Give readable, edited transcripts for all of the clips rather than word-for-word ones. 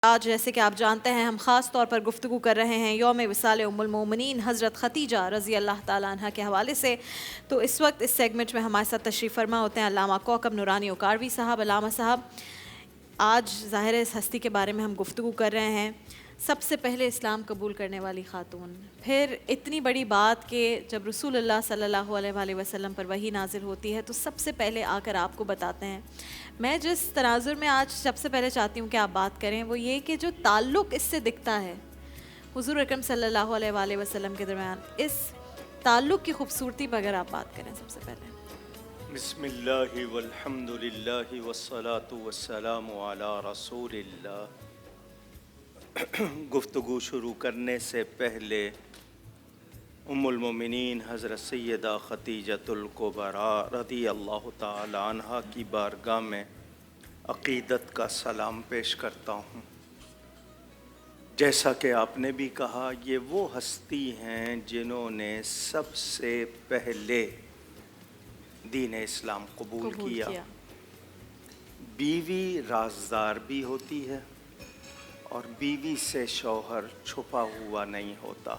آج جیسے کہ آپ جانتے ہیں ہم خاص طور پر گفتگو کر رہے ہیں یوم وصال ام المومنین حضرت ختیجہ رضی اللہ تعالیٰ عنہ کے حوالے سے. تو اس وقت اس سیگمنٹ میں ہمارے ساتھ تشریف فرما ہوتے ہیں علامہ کوکب نورانی اوکاروی صاحب. علامہ صاحب، آج ظاہر ہے اس ہستی کے بارے میں ہم گفتگو کر رہے ہیں، سب سے پہلے اسلام قبول کرنے والی خاتون، پھر اتنی بڑی بات کہ جب رسول اللہ صلی اللہ علیہ وآلہ وسلم پر وحی نازل ہوتی ہے تو سب سے پہلے آ کر آپ کو بتاتے ہیں. میں جس تناظر میں آج سب سے پہلے چاہتی ہوں کہ آپ بات کریں وہ یہ کہ جو تعلق اس سے دکھتا ہے حضور اکرم صلی اللہ علیہ وآلہ وسلم کے درمیان، اس تعلق کی خوبصورتی پر اگر آپ بات کریں سب سے پہلے. بسم اللہ والحمد للہ والصلاة والسلام علی رسول اللہ. گفتگو شروع کرنے سے پہلے ام المومنین حضرت سیدہ ختیجۃ الکبریٰ رضی اللہ تعالی عنہا کی بارگاہ میں عقیدت کا سلام پیش کرتا ہوں. جیسا کہ آپ نے بھی کہا، یہ وہ ہستی ہیں جنہوں نے سب سے پہلے دین اسلام قبول کیا. بیوی رازدار بھی ہوتی ہے اور بیوی سے شوہر چھپا ہوا نہیں ہوتا.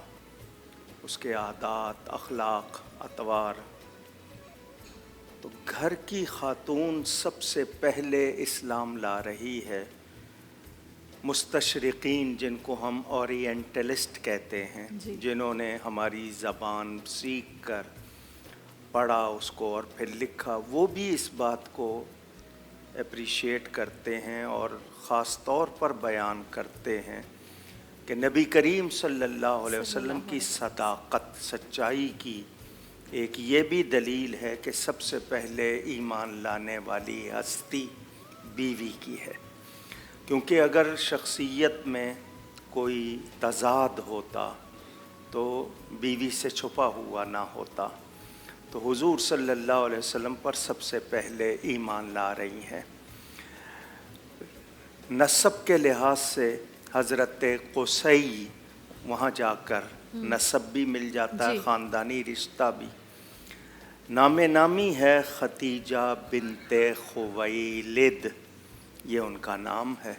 اس کے عادات، اخلاق، اطوار. تو گھر کی خاتون سب سے پہلے اسلام لا رہی ہے. مستشرقین جن کو ہم اورینٹلسٹ کہتے ہیں، جنہوں نے ہماری زبان سیکھ کر پڑھا اس کو اور پھر لکھا، وہ بھی اس بات کو اپریشیٹ کرتے ہیں اور خاص طور پر بیان کرتے ہیں کہ نبی کریم صلی اللہ علیہ وسلم کی صداقت، سچائی کی ایک یہ بھی دلیل ہے کہ سب سے پہلے ایمان لانے والی ہستی بیوی کی ہے. کیونکہ اگر شخصیت میں کوئی تضاد ہوتا تو بیوی سے چھپا ہوا نہ ہوتا. تو حضور صلی اللہ علیہ وسلم پر سب سے پہلے ایمان لا رہی ہیں. نسب کے لحاظ سے حضرت قصی، وہاں جا کر نسب بھی مل جاتا ہے، خاندانی رشتہ بھی. نام نامی ہے ختیجہ بنت خویلد، یہ ان کا نام ہے.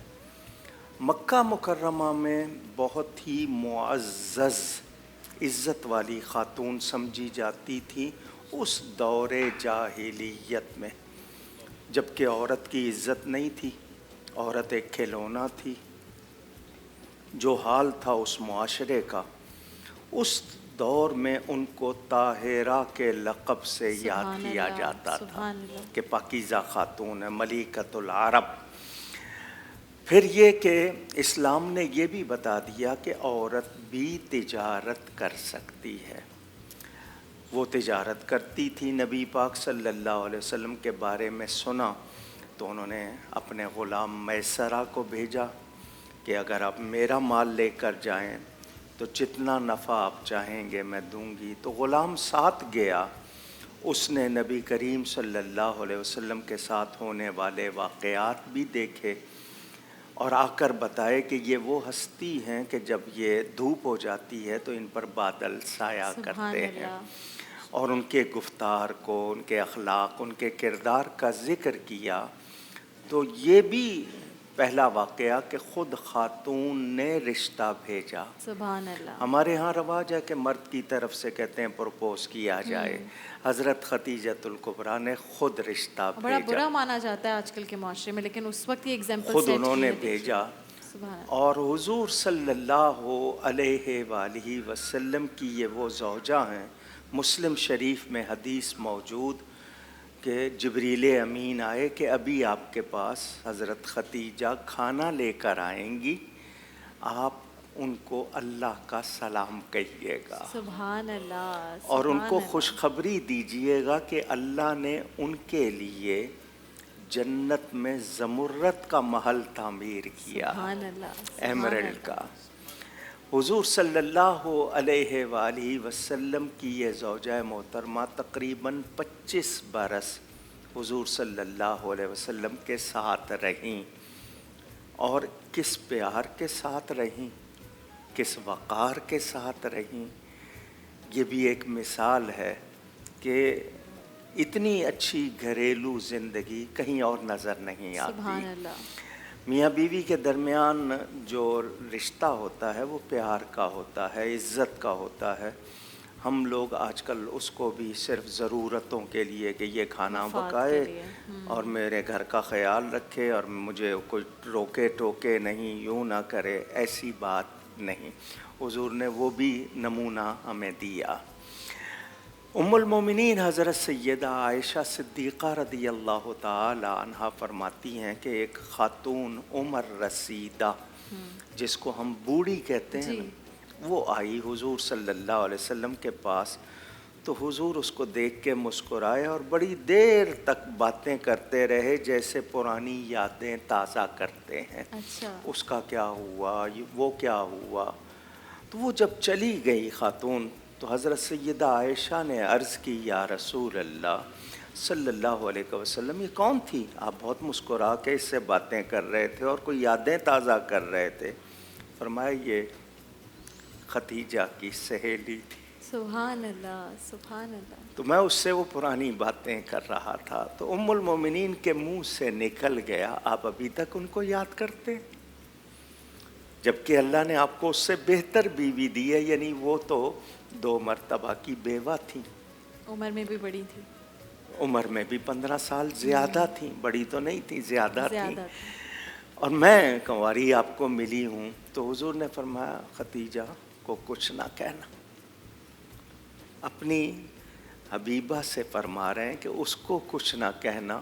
مکہ مکرمہ میں بہت ہی معزز، عزت والی خاتون سمجھی جاتی تھی اس دور جاہلیت میں، جبکہ عورت کی عزت نہیں تھی، عورت ایک کھلونا تھی. جو حال تھا اس معاشرے کا، اس دور میں ان کو طاہرہ کے لقب سے یاد کیا جاتا تھا کہ پاکیزہ خاتون ہے، ملکۃ العرب. پھر یہ کہ اسلام نے یہ بھی بتا دیا کہ عورت بھی تجارت کر سکتی ہے. وہ تجارت کرتی تھی. نبی پاک صلی اللہ علیہ وسلم کے بارے میں سنا تو انہوں نے اپنے غلام میسرہ کو بھیجا کہ اگر آپ میرا مال لے کر جائیں تو جتنا نفع آپ چاہیں گے میں دوں گی. تو غلام ساتھ گیا. اس نے نبی کریم صلی اللہ علیہ وسلم کے ساتھ ہونے والے واقعات بھی دیکھے اور آ کر بتائے کہ یہ وہ ہستی ہیں کہ جب یہ دھوپ ہو جاتی ہے تو ان پر بادل سایہ کرتے ہیں. اور ان کے گفتار کو، ان کے اخلاق، ان کے کردار کا ذکر کیا. تو یہ بھی پہلا واقعہ کہ خود خاتون نے رشتہ بھیجا. سبحان اللہ. ہمارے ہاں رواج ہے کہ مرد کی طرف سے کہتے ہیں پروپوز کیا جائے. حضرت ختیجۃ الکبریٰ نے خود رشتہ بھیجا. بڑا برا مانا جاتا ہے آج کل کے معاشرے میں، لیکن اس وقت یہ ایگزامپل خود انہوں نے بھیجا. اور حضور صلی اللہ علیہ وآلہ وسلم کی یہ وہ زوجہ ہیں. مسلم شریف میں حدیث موجود کہ جبریل امین آئے کہ ابھی آپ کے پاس حضرت ختیجہ کھانا لے کر آئیں گی، آپ ان کو اللہ کا سلام کہیے گا. سبحان اللہ. اور ان کو خوشخبری دیجئے گا کہ اللہ نے ان کے لیے جنت میں زمرد کا محل تعمیر کیا، ایمرلڈ کا. حضور صلی اللہ علیہ وآلہ وسلم کی یہ زوجہ محترمہ تقریباً 25 برس حضور صلی اللہ علیہ وسلم کے ساتھ رہیں. اور کس پیار کے ساتھ رہیں، کس وقار کے ساتھ رہیں. یہ بھی ایک مثال ہے کہ اتنی اچھی گھریلو زندگی کہیں اور نظر نہیں آتی. سبحان اللہ. میاں بیوی کے درمیان جو رشتہ ہوتا ہے وہ پیار کا ہوتا ہے، عزت کا ہوتا ہے. ہم لوگ آج کل اس کو بھی صرف ضرورتوں کے لیے کہ یہ کھانا مفاد پکائے کے لیے. اور میرے گھر کا خیال رکھے اور مجھے کوئی روکے ٹوکے نہیں، یوں نہ کرے، ایسی بات نہیں. حضور نے وہ بھی نمونہ ہمیں دیا. ام المومنین حضرت سیدہ عائشہ صدیقہ رضی اللہ تعالی عنہا فرماتی ہیں کہ ایک خاتون عمر رسیدہ جس کو ہم بوڑھی کہتے ہیں نا، وہ آئی حضور صلی اللہ علیہ وسلم کے پاس. تو حضور اس کو دیکھ کے مسکرائے اور بڑی دیر تک باتیں کرتے رہے جیسے پرانی یادیں تازہ کرتے ہیں. اچھا. اس کا کیا ہوا، وہ کیا ہوا. تو وہ جب چلی گئی خاتون تو حضرت سیدہ عائشہ نے عرض کی یا رسول اللہ صلی اللہ علیہ وسلم، یہ کون تھی؟ آپ بہت مسکرا کے اس سے باتیں کر رہے تھے اور کوئی یادیں تازہ کر رہے تھے. فرمایا یہ خدیجہ کی سہیلی تھی. سبحان اللہ، سبحان اللہ. تو میں اس سے وہ پرانی باتیں کر رہا تھا. تو ام المومنین کے منہ سے نکل گیا آپ ابھی تک ان کو یاد کرتے، جبکہ اللہ نے آپ کو اس سے بہتر بیوی دی ہے. یعنی وہ تو 2 مرتبہ کی بیوہ تھیں، عمر میں بھی بڑی تھی، عمر میں بھی 15 سال زیادہ تھیں، بڑی تو نہیں تھی، زیادہ تھیں. تھی. اور میں کنواری آپ کو ملی ہوں. تو حضور نے فرمایا خدیجہ کو کچھ نہ کہنا. اپنی حبیبہ سے فرما رہے ہیں کہ اس کو کچھ نہ کہنا.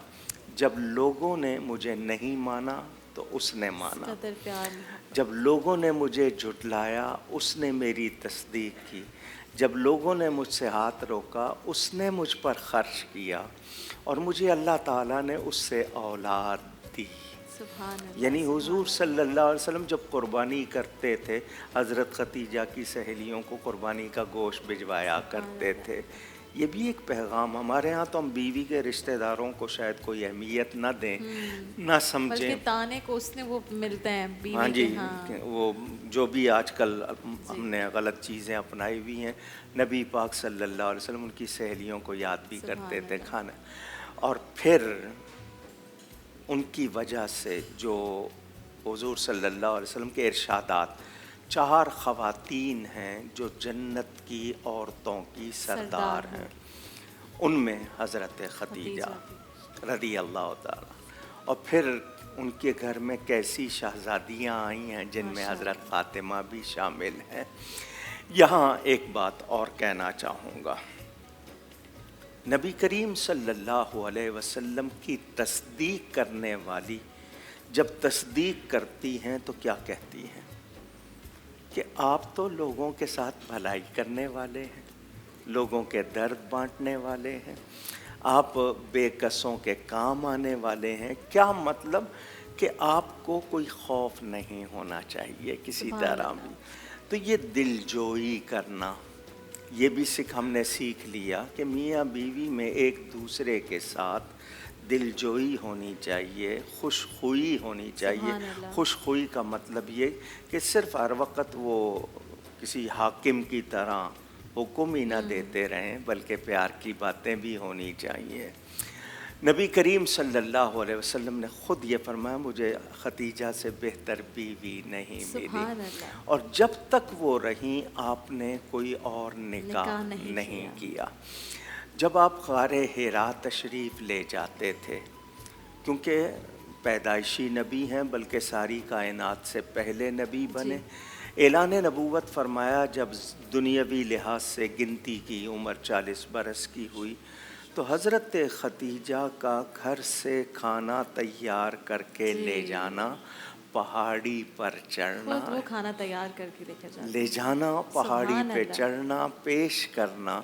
جب لوگوں نے مجھے نہیں مانا تو اس نے مانا، قدر پیار. جب لوگوں نے مجھے جھٹلایا اس نے میری تصدیق کی، جب لوگوں نے مجھ سے ہاتھ روکا اس نے مجھ پر خرچ کیا، اور مجھے اللہ تعالیٰ نے اس سے اولاد دی. سبحان اللہ. یعنی حضور صلی اللہ علیہ وسلم جب قربانی کرتے تھے حضرت خدیجہ کی سہیلیوں کو قربانی کا گوشت بھجوایا کرتے تھے. یہ بھی ایک پیغام. ہمارے ہاں تو ہم بیوی کے رشتہ داروں کو شاید کوئی اہمیت نہ دیں، نہ سمجھیں، بلکہ تانے کو اس نے وہ ملتے ہیں بیوی. ہاں جی، ہاں وہ جو بھی آج کل ہم نے غلط چیزیں اپنائی ہوئی ہیں. نبی پاک صلی اللہ علیہ وسلم ان کی سہیلیوں کو یاد بھی کرتے تھے کھانا. اور پھر ان کی وجہ سے جو حضور صلی اللہ علیہ وسلم کے ارشادات، 4 خواتین ہیں جو جنت کی عورتوں کی سردار ہیں، ان میں حضرت خدیجہ رضی اللہ تعالی. اور پھر ان کے گھر میں کیسی شہزادیاں آئی ہیں جن میں حضرت فاطمہ بھی شامل ہیں. یہاں ایک بات اور کہنا چاہوں گا. نبی کریم صلی اللہ علیہ وسلم کی تصدیق کرنے والی جب تصدیق کرتی ہیں تو کیا کہتی ہیں کہ آپ تو لوگوں کے ساتھ بھلائی کرنے والے ہیں، لوگوں کے درد بانٹنے والے ہیں، آپ بے کسوں کے کام آنے والے ہیں. کیا مطلب کہ آپ کو کوئی خوف نہیں ہونا چاہیے کسی طرح بھی. تو یہ دل جوئی کرنا، یہ بھی ہم نے سیکھ لیا کہ میاں بیوی میں ایک دوسرے کے ساتھ دل جوئی ہونی چاہیے، خوش خوئی ہونی چاہیے. خوش خوئی کا مطلب یہ کہ صرف ہر وقت وہ کسی حاکم کی طرح حکم ہی نہ دیتے رہیں، بلکہ پیار کی باتیں بھی ہونی چاہیے. نبی کریم صلی اللہ علیہ وسلم نے خود یہ فرمایا مجھے خدیجہ سے بہتر بیوی نہیں ملی. اور جب تک وہ رہیں آپ نے کوئی اور نکاح نہیں کیا. جب آپ غار حرا تشریف لے جاتے تھے، کیونکہ پیدائشی نبی ہیں بلکہ ساری کائنات سے پہلے نبی بنے، اعلان نبوت فرمایا. جب دنیاوی لحاظ سے گنتی کی عمر 40 برس کی ہوئی تو حضرت خدیجہ کا گھر سے کھانا تیار کر کے لے جانا، پہاڑی پر چڑھنا، وہ کھانا تیار کر کے لے جانا، پہاڑی پہ چڑھنا، پیش کرنا،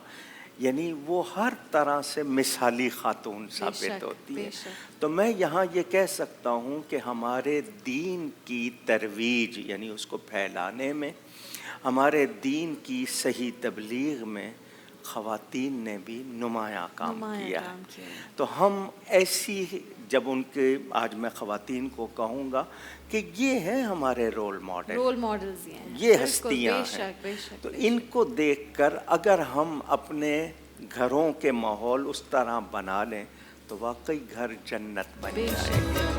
یعنی وہ ہر طرح سے مثالی خاتون ثابت ہوتی ہے. تو میں یہاں یہ کہہ سکتا ہوں کہ ہمارے دین کی ترویج یعنی اس کو پھیلانے میں، ہمارے دین کی صحیح تبلیغ میں خواتین نے بھی نمایاں کام کیا ہے. تو ہم ایسی جب ان کے آج میں خواتین کو کہوں گا کہ یہ ہیں ہمارے رول ماڈلز، یہ ہستیاں ہیں. تو ان کو دیکھ کر اگر ہم اپنے گھروں کے ماحول اس طرح بنا لیں تو واقعی گھر جنت بن جائے گا.